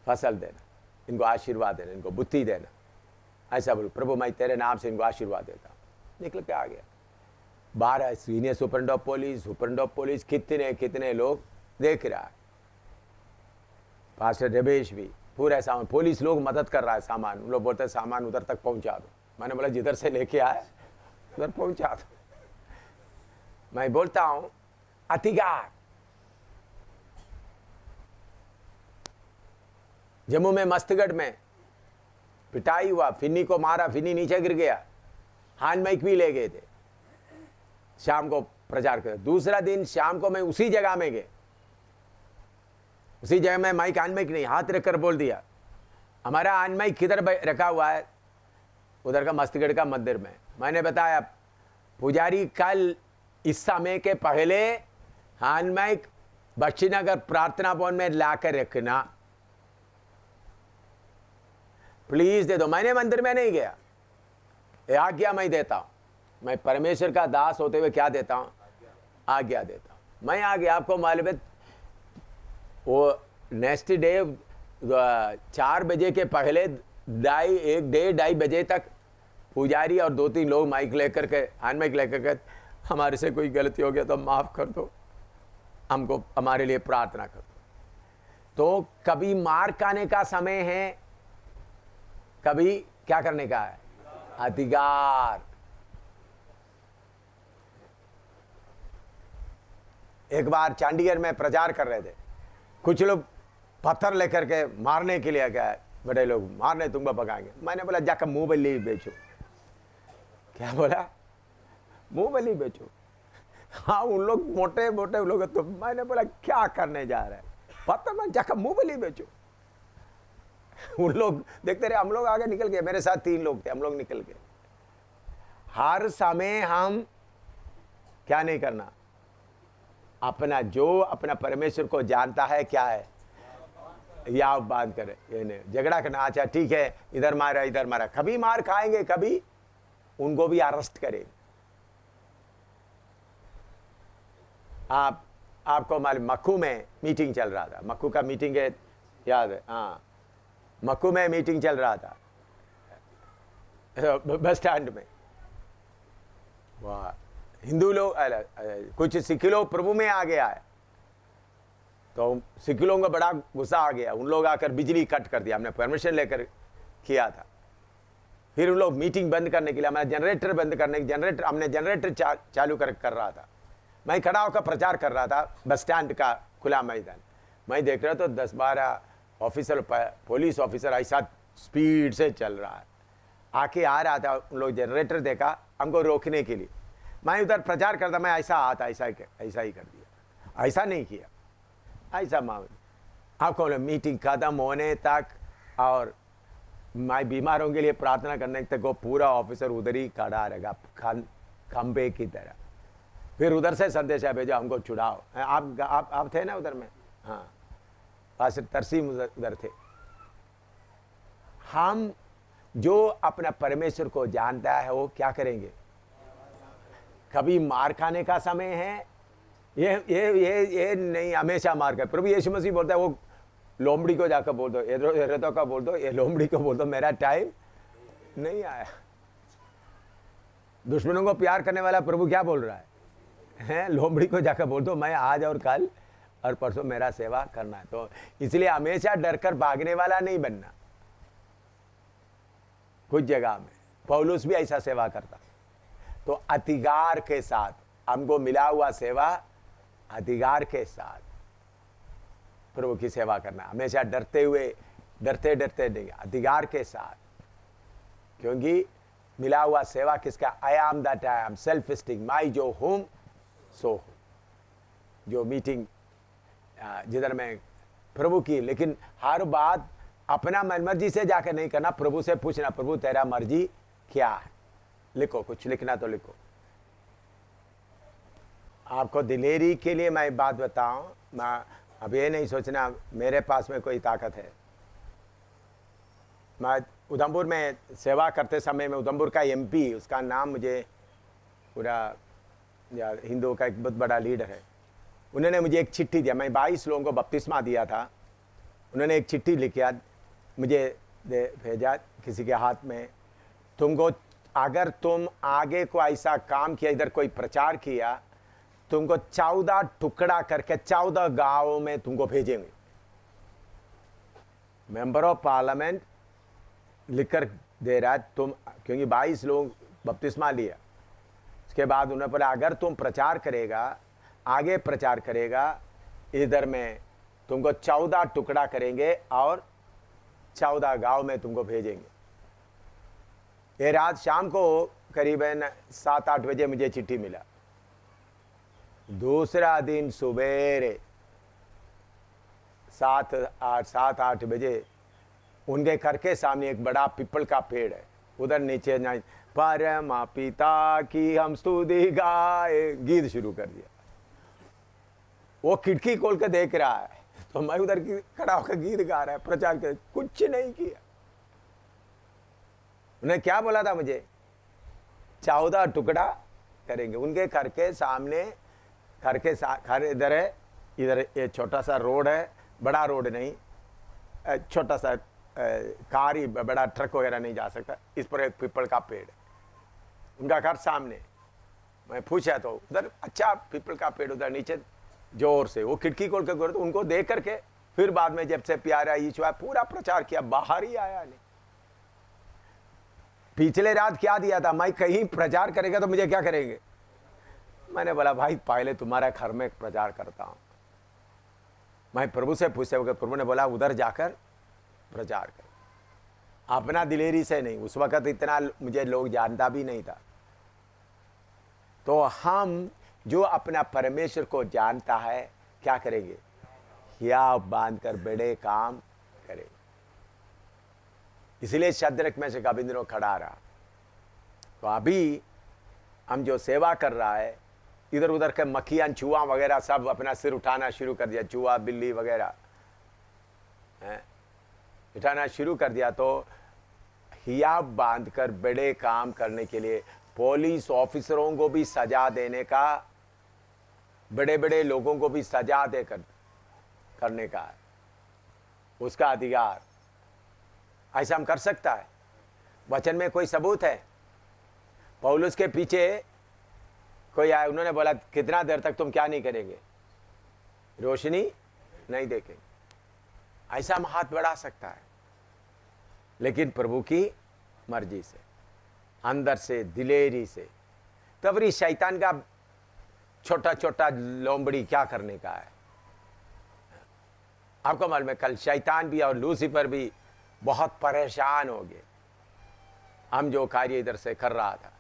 फसल देना, इनको आशीर्वाद देना, इनको बुद्धि देना। ऐसा बोलो, प्रभु मैं तेरे नाम से इनको आशीर्वाद देता हूं। निकल के आ गया। 12 senior superintendent of police, superintendent of police, कितने कितने लोग देख रहा है। पास्टर रमेश भी, पूरा सामान, पुलिस लोग मदद कर रहा है सामान, उन लोग बोलते हैं सामान उधर तक पहुंचा दो। मैंने बोला जिधर से लेके आए उधर पहुंचा दो। मैं बोलता हूं अधिकार। जम्मू में मस्तगढ़ में पिटाई हुआ, फिन्नी को मारा, फिन्नी नीचे गिर गया, हाथ माइक भी ले गए थे, शाम को प्रचार कर। दूसरा दिन शाम को मैं उसी जगह में गए, उसी जगह में माइक, हाथ माइक नहीं, हाथ रखकर बोल दिया, हमारा हाथ माइक किधर रखा हुआ है? उधर का मस्तगढ़ का मंदिर में। मैंने बताया पुजारी कल इस समय के पहले हाथ माइक बख्शीनगर प्रार्थना भवन में लाकर रखना, प्लीज दे दो। मैंने मंदिर में नहीं गया, आज्ञा मैं देता हूं। मैं परमेश्वर का दास होते हुए क्या देता हूं? आज्ञा देता हूं। मैं आ गया, आपको मालूम है वो नेक्स्ट डे 4 बजे के पहले 1-1:30 बजे तक पुजारी और 2-3 लोग माइक लेकर के, हैंड माइक लेकर के, हमारे से कोई गलती हो गया तो माफ कर दो, हमको हमारे लिए प्रार्थना कर दो। तो कभी मार खाने का समय है, कभी क्या करने का है? अधिकार। एक बार चंडीगढ़ में प्रचार कर रहे थे, कुछ लोग पत्थर लेकर के मारने के लिए गए, बड़े लोग मारने तुमको भगाएंगे। मैंने बोला जाकर मुंह बल्ली बेचो। क्या बोला? मुंह बल्ली बेचो। हाँ, उन लोग मोटे मोटे लोग, तो मैंने बोला क्या करने जा रहे हैं? पत्थर में जाकर मुंह बल्ली बेचो। उन लोग देखते रहे, हम लोग आगे निकल गए, मेरे साथ 3 लोग थे, हम लोग निकल गए। हर समय हम क्या नहीं करना, अपना जो अपना परमेश्वर को जानता है क्या है, या बात करे, ये नहीं झगड़ा करना। अच्छा ठीक है, इधर मारा इधर मारा, कभी मार खाएंगे, कभी उनको भी अरेस्ट करेंगे। आपको मालूम, मक्खू में मीटिंग चल रहा था, मक्खू का मीटिंग है, याद है? हाँ, मक्खू में मीटिंग चल रहा था बस स्टैंड में। वाह, हिंदू लोग, कुछ सिख लोग प्रभु में आ गया है, तो सिख लोगों को बड़ा गुस्सा आ गया, उन लोग आकर बिजली कट कर दिया। हमने परमिशन लेकर किया था। फिर उन लोग मीटिंग बंद करने के लिए हमारा जनरेटर बंद करने के हमने जनरेटर चालू कर रहा था। मैं खड़ा होकर प्रचार कर रहा था बस स्टैंड का खुला मैदान। मैं देख रहा तो 10-12 ऑफिसर, पुलिस ऑफिसर ऐसा स्पीड से चल रहा है, आके आ रहा था। उन लोग जनरेटर देखा हमको रोकने के लिए। मैं उधर प्रचार करता, मैं ऐसा आता, ऐसा ही कर दिया, ऐसा नहीं किया, ऐसा मामला। आपको मीटिंग खत्म होने तक और मैं बीमारों के लिए प्रार्थना करने तक वो पूरा ऑफिसर उधर ही खड़ा रहेगा, खंबे की तरह। फिर उधर से संदेशा भेजा, हमको छुड़ाओ। आप थे ना उधर में? हाँ, पास्टर तरसीम उधर थे। हम जो अपना परमेश्वर को जानता है वो क्या करेंगे? कभी मार खाने का समय है, ये नहीं हमेशा मार कर। प्रभु यीशु मसीह बोलता है, वो लोमड़ी को जाकर बोल दो, हेरोदों का बोल दो, ये लोमड़ी को बोल दो मेरा टाइम नहीं आया। दुश्मनों को प्यार करने वाला प्रभु क्या बोल रहा है? लोमड़ी को जाकर बोल दो मैं आज और कल और परसों मेरा सेवा करना है। तो इसलिए हमेशा डर कर भागने वाला नहीं बनना। कुछ जगह में पौलुस भी ऐसा सेवा करता। तो अधिकार के साथ हमको मिला हुआ सेवा, अधिकार के साथ प्रभु की सेवा करना, हमेशा डरते नहीं, अधिकार के साथ। क्योंकि मिला हुआ सेवा किसका? I am that I am, self sting, मैं जो हूं सो हूं। जो मीटिंग जिधर मैं प्रभु की, लेकिन हर बात अपना मनमर्जी से जाकर नहीं करना, प्रभु से पूछना, प्रभु तेरा मर्जी क्या है? लिखो, कुछ लिखना तो लिखो। आपको दिलेरी के लिए मैं बात बताऊं, मैं अब ये नहीं सोचना मेरे पास में कोई ताकत है। मैं उधमपुर में सेवा करते समय में उधमपुर का एमपी, उसका नाम मुझे पूरा, हिंदुओं का एक बहुत बड़ा लीडर है, उन्होंने मुझे एक चिट्ठी दिया। मैं 22 लोगों को बपतिस्मा दिया था। उन्होंने एक चिट्ठी लिखा, मुझे भेजा किसी के हाथ में, तुमको अगर तुम आगे को ऐसा काम किया, इधर कोई प्रचार किया, तुमको 14 टुकड़ा करके 14 गांवों में तुमको भेजेंगे। मेंबर ऑफ पार्लियामेंट लिखकर दे रहा है तुम, क्योंकि 22 लोग बपतिस्मा लिया। उसके बाद उन्होंने बोला अगर तुम प्रचार करेगा, आगे प्रचार करेगा, इधर में तुमको 14 टुकड़ा करेंगे और 14 गांव में तुमको भेजेंगे। ये रात शाम को करीबन 7-8 बजे मुझे चिट्ठी मिला। दूसरा दिन सुबेरे 7-8 बजे उनके घर के सामने एक बड़ा पीपल का पेड़ है, उधर नीचे परम पिता की हम स्तुति गाए गीत शुरू कर दिया। वो खिड़की खोल के देख रहा है, तो मैं उधर खड़ा होकर गीत गा रहा है, प्रचार कर, कुछ नहीं किया। उन्हें क्या बोला था मुझे, 14 टुकड़ा करेंगे। उनके घर के सामने, घर इधर है, इधर ये छोटा सा रोड है, बड़ा रोड नहीं, छोटा सा कार ही, बड़ा ट्रक वगैरह नहीं जा सकता। इस पर एक पीपल का पेड़ है, उनका घर सामने। मैं पूछा तो उधर अच्छा पीपल का पेड़, उधर नीचे जोर से वो खिड़की खोल के गोर, तो उनको देख करके फिर बाद में जब से प्यारा ईश्वर पूरा प्रचार किया, बाहर ही आया नहीं। पिछले रात क्या दिया था, मैं कहीं प्रचार करेगा तो मुझे क्या करेंगे। मैंने बोला भाई पहले तुम्हारा घर में प्रचार करता हूं। मैं प्रभु से पूछते हुए, प्रभु ने बोला उधर जाकर प्रचार कर, अपना दिलेरी से नहीं। उस वक्त इतना मुझे लोग जानता भी नहीं था। तो हम जो अपना परमेश्वर को जानता है क्या करेंगे, हियाव बांधकर बड़े काम करेंगे। इसलिए शद्रक में से अबेदनगो खड़ा रहा। तो अभी हम जो सेवा कर रहा है, इधर उधर के मक्खियां चूहा वगैरह सब अपना सिर उठाना शुरू कर दिया, चूहा बिल्ली वगैरह उठाना शुरू कर दिया। तो हियाव बांधकर बड़े काम करने के लिए पुलिस ऑफिसरों को भी सजा देने का, बड़े बड़े लोगों को भी सजा देकर करने का उसका अधिकार, ऐसा हम कर सकता है। वचन में कोई सबूत है? पौलुस के पीछे कोई आया, उन्होंने बोला कितना देर तक तुम क्या नहीं करेंगे, रोशनी नहीं देखेंगे। ऐसा हम हाथ बढ़ा सकता है, लेकिन प्रभु की मर्जी से, अंदर से, दिलेरी से। तब भी शैतान का छोटा छोटा लोमड़ी क्या करने का है। आपको मालूम है कल शैतान भी और लूसीफर भी बहुत परेशान हो गए। हम जो कार्य इधर से कर रहा था,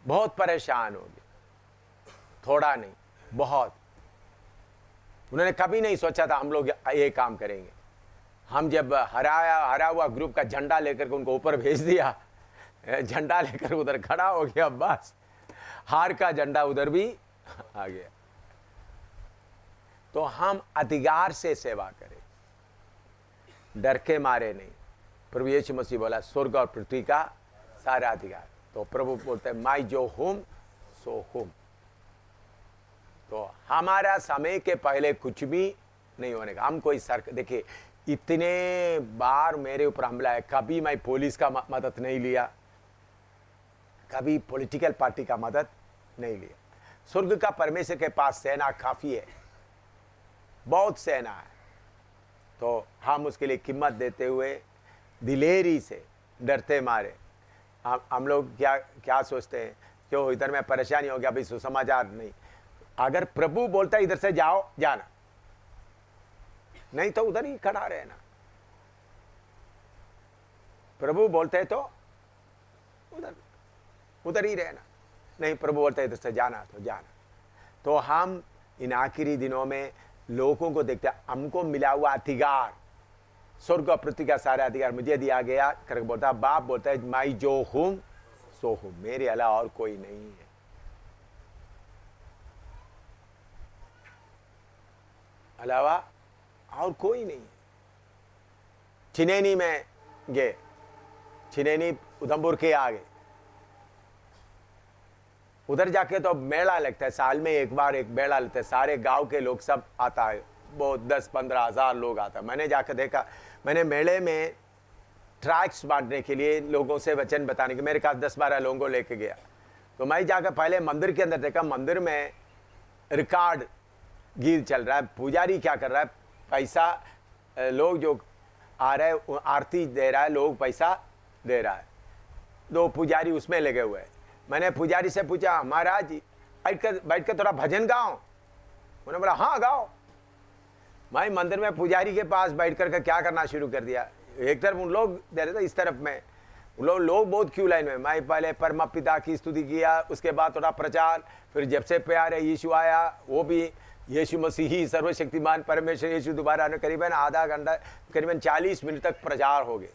बहुत परेशान हो गए, थोड़ा नहीं बहुत। उन्होंने कभी नहीं सोचा था हम लोग ये काम करेंगे। हम जब हरा हुआ ग्रुप का झंडा लेकर के उनको ऊपर भेज दिया, झंडा लेकर उधर खड़ा हो गया, बस हार का झंडा उधर भी आ गया। तो हम अधिकार से सेवा करें, डर के मारे नहीं। प्रभु यीशु मसीह बोला स्वर्ग और पृथ्वी का सारा अधिकार। तो प्रभु बोलते हैं मैं जो हूं सो हूं। तो हमारा समय के पहले कुछ भी नहीं होने का। हम कोई देखिए इतने बार मेरे ऊपर हमला है, कभी मैं पुलिस का मदद नहीं लिया, कभी पॉलिटिकल पार्टी का मदद नहीं लिया। स्वर्ग का परमेश्वर के पास सेना काफी है, बहुत सेना है। तो हम उसके लिए कीमत देते हुए दिलेरी से, डरते मारे। हम लोग क्या सोचते हैं, क्यों इधर में परेशानी हो गया, अभी सुसमाचार नहीं। अगर प्रभु बोलता है इधर से जाओ, जाना, नहीं तो उधर ही खड़ा रहना। प्रभु बोलते हैं तो उधर ही रहना, नहीं प्रभु बोलते हैं इधर से जाना तो जाना। तो हम इन आखिरी दिनों में लोगों को देखते हैं, हमको मिला हुआ अधिकार, स्वर्ग और पृथ्वी का सारा अधिकार मुझे दिया गया करके बोलता, बाप बोलता है मैं जो हूं सो हूं, मेरे अलावा और कोई नहीं है। अलावा और कोई नहीं है। चिनेनी में गए, चिनेनी उधमपुर के आगे, उधर जाके तो मेला लगता है, साल में एक बार एक मेला लगता है, सारे गांव के लोग सब आता है, बहुत 10-15 हज़ार लोग आता है। मैंने जाकर देखा, मैंने मेले में ट्रैक्स बांटने के लिए लोगों से वचन बताने के, मेरे पास 10-12 लोगों को लेके गया। तो मैं जाकर पहले मंदिर के अंदर देखा, मंदिर में रिकॉर्ड गीत चल रहा है, पुजारी क्या कर रहा है, पैसा लोग जो आ रहे हैं आरती दे रहा है, लोग पैसा दे रहा है, दो पुजारी उसमें लगे हुए हैं। मैंने पुजारी से पूछा, महाराज बैठ कर थोड़ा भजन गाओ। उन्होंने बोला हाँ गाओ। मैं मंदिर में पुजारी के पास बैठ कर क्या करना शुरू कर दिया। एक तरफ उन लोग दे रहे थे, इस तरफ में लोग बहुत क्यू लाइन में। मैं पहले परम पिता की स्तुति किया, उसके बाद थोड़ा प्रचार, फिर जब से प्यारे यीशु आया, वो भी यीशु मसीह ही सर्वशक्तिमान परमेश्वर यीशु दोबारा आने, करीबन आधा घंटा, करीबन 40 मिनट तक प्रचार हो गए।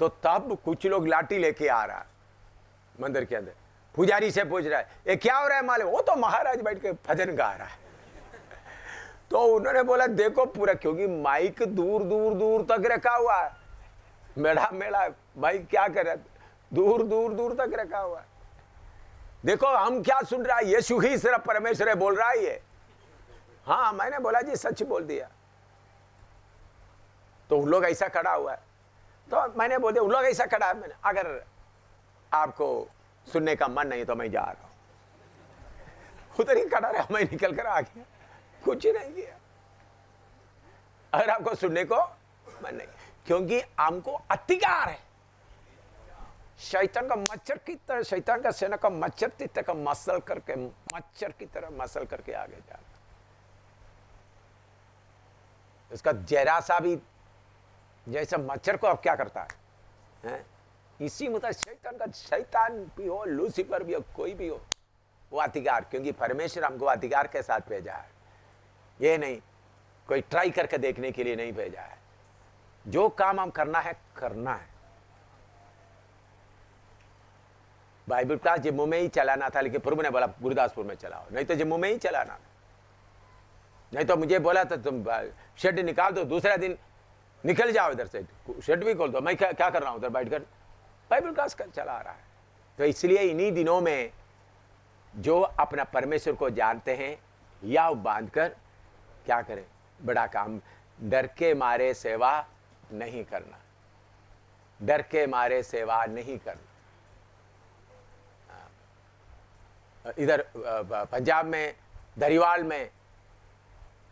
तो तब कुछ लोग लाठी लेके आ रहा मंदिर के अंदर, पुजारी से पूछ रहा है ये क्या हो रहा है मालूम? वो तो महाराज बैठ के भजन गा रहा है। तो उन्होंने बोला देखो पूरा, क्योंकि माइक दूर दूर दूर तक रखा हुआ है, मेढ़ा माइक क्या कर रहा है, दूर दूर दूर तक रखा हुआ है। देखो हम क्या सुन रहा है, यीशु ही सिर्फ परमेश्वर है बोल रहा है ये। हाँ मैंने बोला जी सच बोल दिया। तो उन लोग ऐसा खड़ा हुआ है, तो मैंने बोल दिया उन लोग ऐसा खड़ा है, मैंने अगर आपको सुनने का मन नहीं तो मैं जा रहा हूं। उधर ही खड़ा रहा, मैं निकल कर आ गया, कुछ ही नहीं किया। अगर आपको सुनने को मन नहीं, क्योंकि हमको अधिकार है। शैतान का मच्छर की तरह, शैतान का सेना का मच्छर की तरह मसल करके, मच्छर की तरह मसल करके आगे जा रहा। इसका जरा सा भी जैसे मच्छर को अब क्या करता है? इसी मतलब शैतान भी हो, लूसीफर भी हो, कोई भी हो, वो अधिकार, क्योंकि परमेश्वर हमको अधिकार के साथ भेजा है। ये नहीं कोई ट्राई करके देखने के लिए नहीं भेजा है। जो काम हम करना है करना है। बाइबल क्लास जम्मू में ही चलाना था, लेकिन प्रभु ने बोला गुरदासपुर में चलाओ, नहीं तो जम्मू में ही चलाना। नहीं तो मुझे बोला था तुम शेड निकाल दो, दूसरा दिन निकल जाओ इधर से, शेड भी खोल दो। मैं क्या कर रहा हूं उधर बैठकर बाइबल क्लास चला रहा है। तो इसलिए इन्हीं दिनों में जो अपना परमेश्वर को जानते हैं या बांधकर क्या करें, बड़ा काम, डर के मारे सेवा नहीं करना, डर के मारे सेवा नहीं करना। इधर पंजाब में धरीवाल में,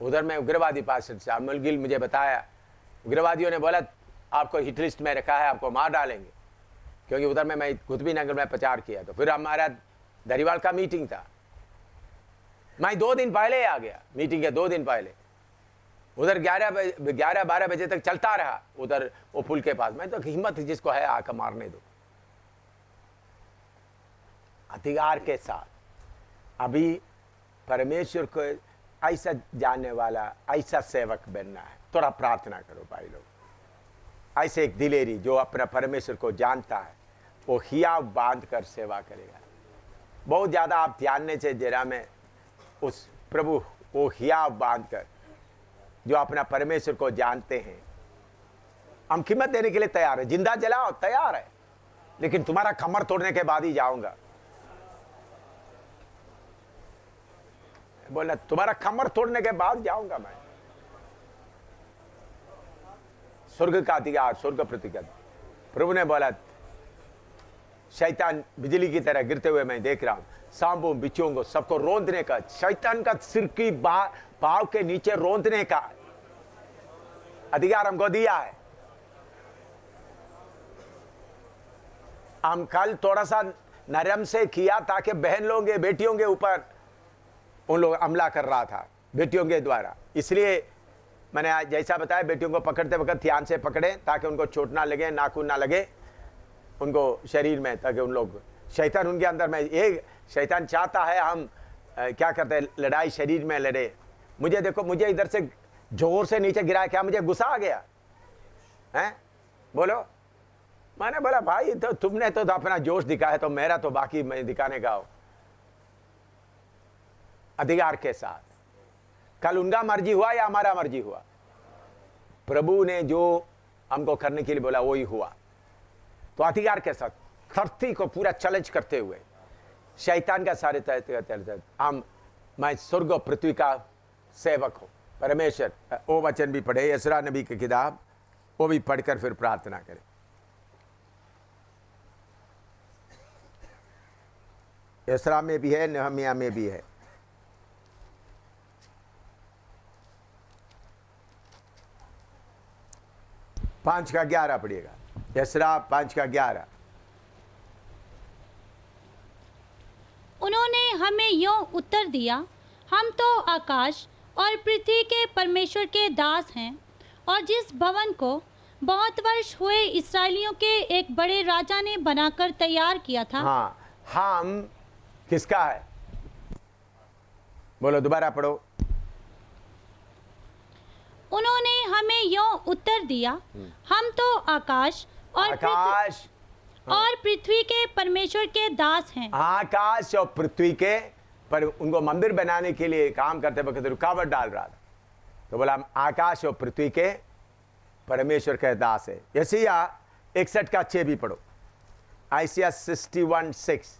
उधर में उग्रवादी पास शामिल गिल मुझे बताया, उग्रवादियों ने बोला आपको हिट लिस्ट में रखा है, आपको मार डालेंगे। क्योंकि उधर में मैं कुतुबी नगर में प्रचार किया, तो फिर हमारा धरीवाल का मीटिंग था। मैं 2 दिन पहले आ गया, मीटिंग के 2 दिन पहले। उधर 11-12 बजे तक चलता रहा, उधर वो पुल के पास। मैं तो हिम्मत जिसको है आकर मारने दो, अधिकार के साथ। अभी परमेश्वर को ऐसा जानने वाला, ऐसा सेवक बनना है। थोड़ा प्रार्थना करो भाई लोग। ऐसे एक दिलेरी जो अपना परमेश्वर को जानता है, वो हियाव बांध कर सेवा करेगा। बहुत ज़्यादा आप ध्यान से जरा में उस प्रभु वो हियाव बांध कर, जो अपना परमेश्वर को जानते हैं, हम कीमत देने के लिए तैयार है। जिंदा जलाओ तैयार है, लेकिन तुम्हारा कमर तोड़ने के बाद ही जाऊंगा। बोला तुम्हारा कमर तोड़ने के बाद जाऊंगा मैं। स्वर्ग का अधिकार, स्वर्ग प्रतिगत। प्रभु ने बोला शैतान बिजली की तरह गिरते हुए मैं देख रहा हूं, सांपों बिच्छुओं को सबको रोंदने का, शैतान का सिर की पांव के नीचे रोंदने का अधिकार हमको दिया है। हम कल थोड़ा सा नरम से किया ताकि बहन लोगों के, बेटियों के ऊपर उन लोग हमला कर रहा था, बेटियों के द्वारा। इसलिए मैंने आज जैसा बताया, बेटियों को पकड़ते वक्त ध्यान से पकड़े ताकि उनको चोट ना लगे, नाखून ना लगे उनको शरीर में, ताकि उन लोग, शैतान उनके अंदर में, एक शैतान चाहता है हम क्या करते हैं, लड़ाई शरीर में लड़े। मुझे देखो, मुझे इधर से जोर से नीचे गिराया, क्या मुझे गुस्सा आ गया है? बोलो। मैंने बोला भाई तो तुमने तो अपना जोश दिखाया, तो मेरा तो बाकी मैं दिखाने का हो, अधिकार के साथ। कल उनका मर्जी हुआ या हमारा मर्जी हुआ? प्रभु ने जो हमको करने के लिए बोला वही हुआ। तो अधिकार के साथ धरती को पूरा चैलेंज करते हुए शैतान का सारे हम, मैं स्वर्ग और पृथ्वी का सेवक हूं। परमेश्वर वो वचन भी पढ़े, यसरा नबी की किताब, वो भी पढ़कर फिर प्रार्थना करें। यसरा में भी है, नहमिया में भी है। 5 का 11 पढ़िएगा। यसरा 5 का 11। उन्होंने हमें यों उत्तर दिया, हम तो आकाश और पृथ्वी के परमेश्वर के दास हैं, और जिस भवन को बहुत वर्ष हुए इस्राएलियों के एक बड़े राजा ने बनाकर तैयार किया था। हाँ, हम किसका है? बोलो, दोबारा पढ़ो। उन्होंने हमें यों उत्तर दिया, हम तो आकाश और पृथ्वी के परमेश्वर के दास हैं। आकाश और पृथ्वी के, पर उनको मंदिर बनाने के लिए काम करते वक्त रुकावट डाल रहा था, तो बोला हम आकाश और पृथ्वी के परमेश्वर के दास है। यशायाह 61 का 6 भी पढ़ो। आइसिया 61:6।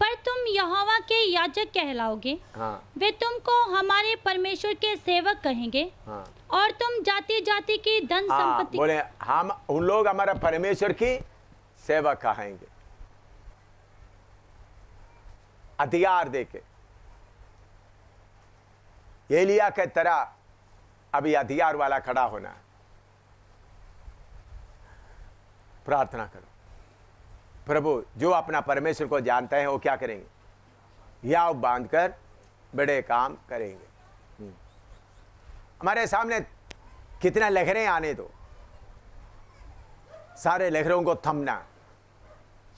पर तुम यहोवा के याजक कहलाओगे। हाँ, वे तुमको हमारे परमेश्वर के सेवक कहेंगे। हाँ, और तुम जाति जाति की धन संपत्ति। बोले हम उन लोग हमारा परमेश्वर की सेवा कहेंगे, अधिकार देके। एलिया के तरह अभी अधिकार वाला खड़ा होना है। प्रार्थना करो, प्रभु जो अपना परमेश्वर को जानते हैं वो क्या करेंगे? याव बांधकर बड़े काम करेंगे। हमारे सामने कितना लहरें आने दो, सारे लहरों को थमना,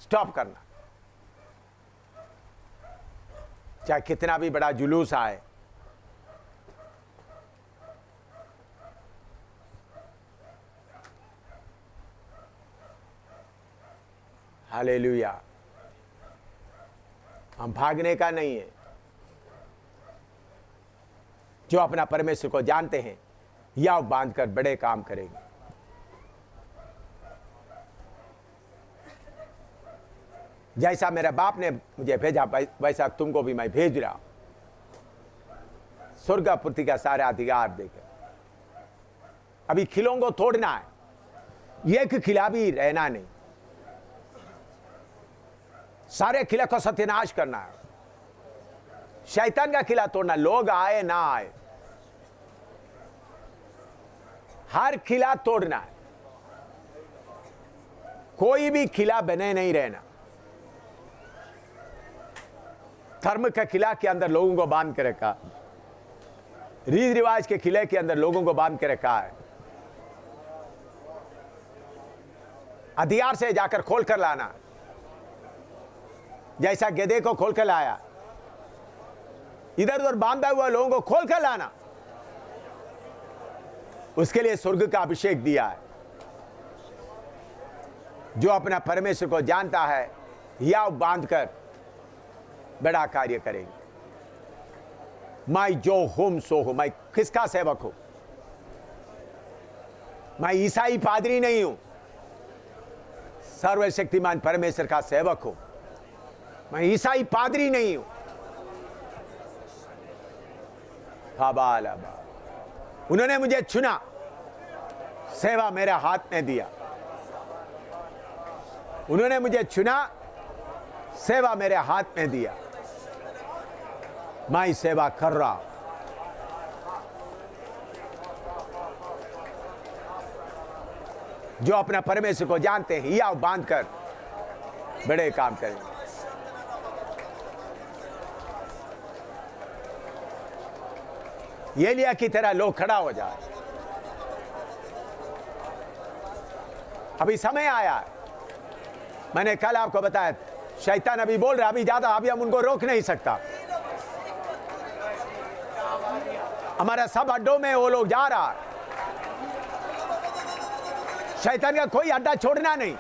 स्टॉप करना। चाहे कितना भी बड़ा जुलूस आए, हालेलुया। हम भागने का नहीं है। जो अपना परमेश्वर को जानते हैं याव बांधकर बड़े काम करेंगे। जैसा मेरे बाप ने मुझे भेजा वैसा तुमको भी मैं भेज रहा हूं, स्वर्ग पृथ्वी का सारा अधिकार देकर। अभी खिलों को तोड़ना है, एक खिला भी रहना नहीं, सारे किले को सत्यानाश करना है। शैतान का किला तोड़ना, लोग आए ना आए, हर किला तोड़ना है। कोई भी किला बने नहीं रहना। धर्म का किला के अंदर लोगों को बांध के रखा, रीति रिवाज के किले के अंदर लोगों को बांध के रखा है। अधिकार से जाकर खोल कर लाना, जैसा गेदे को खोल कर लाया, इधर उधर बांधा हुआ लोगों को खोल कर लाना। उसके लिए स्वर्ग का अभिषेक दिया है। जो अपना परमेश्वर को जानता है याव बांधकर बड़ा कार्य करेंगे। मैं जो हूं सो हूं। मैं किसका सेवक हूं? मैं ईसाई पादरी नहीं हूं, सर्वशक्तिमान परमेश्वर का सेवक हूं। मैं ईसाई पादरी नहीं हूं। उन्होंने मुझे चुना, सेवा मेरे हाथ में दिया। उन्होंने मुझे चुना, सेवा मेरे हाथ में दिया। मैं सेवा कर रहा हूं। जो अपना परमेश्वर को जानते हैं याव बांधकर बड़े काम करेंगे। एलिया की तरह लोग खड़ा हो जाए। अभी समय आया है। मैंने कल आपको बताया, शैतान अभी बोल रहा, अभी ज्यादा, अभी हम उनको रोक नहीं सकता। हमारा सब अड्डों में वो लोग जा रहा है। शैतान का कोई अड्डा छोड़ना नहीं।